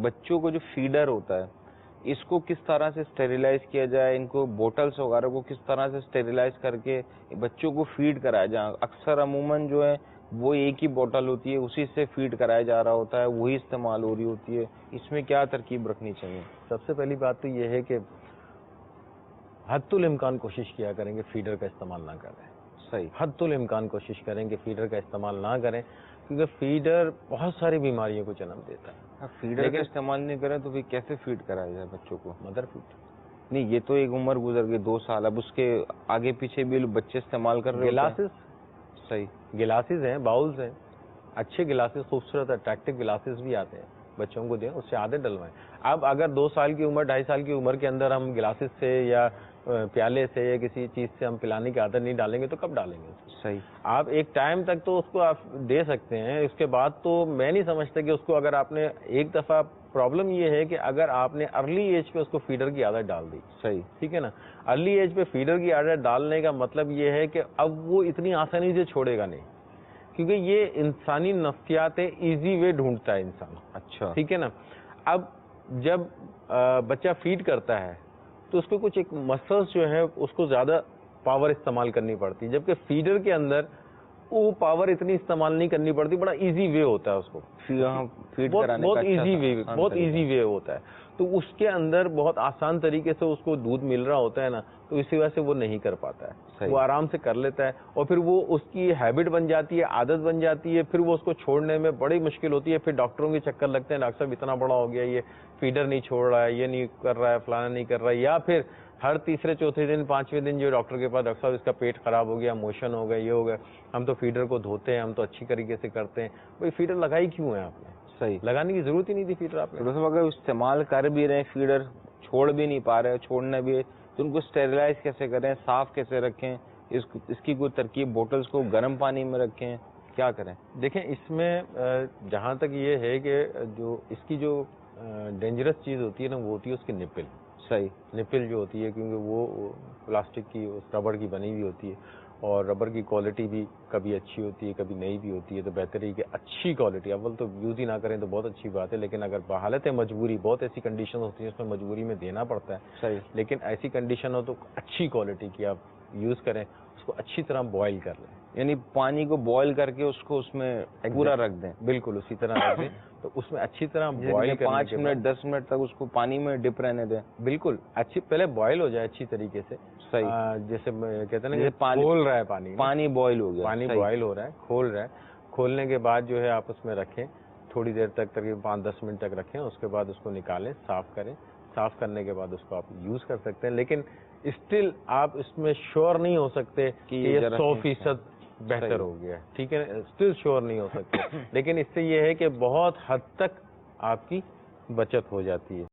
بچوں کو جو فیڈر ہوتا ہے اس کو کس طرح سے اسٹیریلائز کیا جائے, ان کو بوٹلس وغیرہ کو کس طرح سے اسٹیریلائز کر کے بچوں کو فیڈ کرایا جائے؟ اکثر عموماً جو ہے وہ ایک ہی بوٹل ہوتی ہے, اسی سے فیڈ کرایا جا رہا ہوتا ہے, وہی استعمال ہو رہی ہوتی ہے. اس میں کیا ترکیب رکھنی چاہیے؟ سب سے پہلی بات تو یہ ہے کہ حد الامکان کوشش کیا کریں کہ فیڈر کا استعمال نہ کریں. صحیح, حد الامکان کوشش کریں کہ فیڈر کا استعمال نہ کریں, کیونکہ فیڈر بہت ساری بیماریوں کو جنم دیتا ہے. فیڈر کا استعمال نہیں کریں تو پھر کیسے فیڈ کرایا جائے بچوں کو؟ Mother feed. نہیں, یہ تو ایک عمر گزر گئی 2 سال, اب اس کے آگے پیچھے بھی بچے استعمال کر رہے ہیں. گلاسز, صحیح, گلاسز ہیں, باؤلز ہیں, اچھے گلاسز, خوبصورت اٹریکٹیو گلاسز بھی آتے ہیں, بچوں کو دیں, اس سے عادت ڈلوائیں. اب اگر 2 سال کی عمر 2.5 سال کی عمر کے اندر ہم گلاسز سے یا پیالے سے یا کسی چیز سے ہم پلانے کی عادت نہیں ڈالیں گے تو کب ڈالیں گے؟ صحیح. آپ ایک ٹائم تک تو اس کو آپ دے سکتے ہیں, اس کے بعد تو میں نہیں سمجھتا کہ اس کو, اگر آپ نے ایک دفعہ, پرابلم یہ ہے کہ اگر آپ نے ارلی ایج پہ اس کو فیڈر کی عادت ڈال دی. صحیح, ٹھیک ہے نا, ارلی ایج پہ فیڈر کی عادت ڈالنے کا مطلب یہ ہے کہ اب وہ اتنی آسانی سے چھوڑے گا نہیں, کیونکہ یہ انسانی نفسیات ہے, ایزی وے ڈھونڈتا ہے انسان. اچھا, ٹھیک ہے نا. اب جب بچہ فیڈ کرتا ہے تو اس کو کچھ ایک مسلس جو ہے اس کو زیادہ پاور استعمال کرنی پڑتی, جبکہ فیڈر کے اندر وہ پاور اتنی استعمال نہیں کرنی پڑتی, بڑا ایزی وے ہوتا ہے اس کو فیڈ کرانے کا. بہت ایزی وے, بہت ایزی وے ہوتا ہے. تو اس کے اندر بہت آسان طریقے سے اس کو دودھ مل رہا ہوتا ہے نا, تو اسی وجہ سے وہ نہیں کر پاتا ہے. وہ آرام سے کر لیتا ہے, اور پھر وہ اس کی ہیبٹ بن جاتی ہے, عادت بن جاتی ہے, پھر وہ اس کو چھوڑنے میں بڑی مشکل ہوتی ہے. پھر ڈاکٹروں کے چکر لگتے ہیں, ڈاکٹر صاحب اتنا بڑا ہو گیا, یہ فیڈر نہیں چھوڑ رہا ہے, یہ نہیں کر رہا ہے, فلانا نہیں کر رہا ہے. یا پھر ہر تیسرے چوتھے دن 5ویں دن جو ڈاکٹر کے پاس, ڈاکٹر صاحب اس کا پیٹ خراب ہو گیا, موشن ہو گیا, یہ ہو گیا, ہم تو فیڈر کو دھوتے ہیں, ہم تو اچھی طریقے سے کرتے ہیں. بھائی فیڈر لگائی کیوں ہے آپ نے؟ صحیح, لگانے کی ضرورت ہی نہیں تھی فیڈر آپ نے. اگر استعمال کر بھی رہے ہیں فیڈر, چھوڑ بھی نہیں پا رہے, چھوڑنا بھی ہے, تو ان کو اسٹیریلائز کیسے کریں, صاف کیسے رکھیں, اس کی کوئی ترکیب, بوٹلز کو گرم پانی میں رکھیں, کیا کریں؟ دیکھیں, اس میں جہاں تک یہ ہے کہ جو اس کی جو ڈینجرس چیز ہوتی ہے نا, وہ ہوتی ہے اس کی نپل. صحیح, نپل جو ہوتی ہے, کیونکہ وہ پلاسٹک کی, ربڑ کی بنی ہوئی ہوتی ہے, اور ربر کی کوالٹی بھی کبھی اچھی ہوتی ہے, کبھی نہیں بھی ہوتی ہے. تو بہتر ہے کہ اچھی کوالٹی, اول تو یوز ہی نہ کریں تو بہت اچھی بات ہے, لیکن اگر بحالت مجبوری, بہت ایسی کنڈیشن ہوتی ہیں اس میں مجبوری میں دینا پڑتا ہے. صحیح, لیکن ایسی کنڈیشن ہو تو اچھی کوالٹی کی آپ یوز کریں, اس کو اچھی طرح بوائل کر لیں. یعنی پانی کو بوائل کر کے اس کو اس میں پورا رکھ دیں. بالکل اسی طرح رکھ دیں, تو اس میں اچھی طرح بوائل کرنے 5 منٹ 10 منٹ تک اس کو پانی میں ڈپ رہنے دیں. بالکل اچھی, پہلے بوائل ہو جائے اچھی طریقے سے. صحیح, جیسے کہتے ہیں نا, کھول رہا ہے پانی بوائل ہو گیا, پانی بوائل ہو رہا ہے, کھول رہا ہے. کھولنے کے بعد جو ہے آپ اس میں رکھیں, تھوڑی دیر تک, تقریباً 5-10 منٹ تک رکھیں. اس کے بعد اس کو نکالیں, صاف کریں. صاف کرنے کے بعد اس کو آپ یوز کر سکتے ہیں, لیکن اسٹل آپ اس میں شور نہیں ہو سکتے کہ یہ 100% بہتر ہو گیا. ٹھیک ہے, اسٹل شور نہیں ہو سکتے, لیکن اس سے یہ ہے کہ بہت حد تک آپ کی بچت ہو جاتی ہے.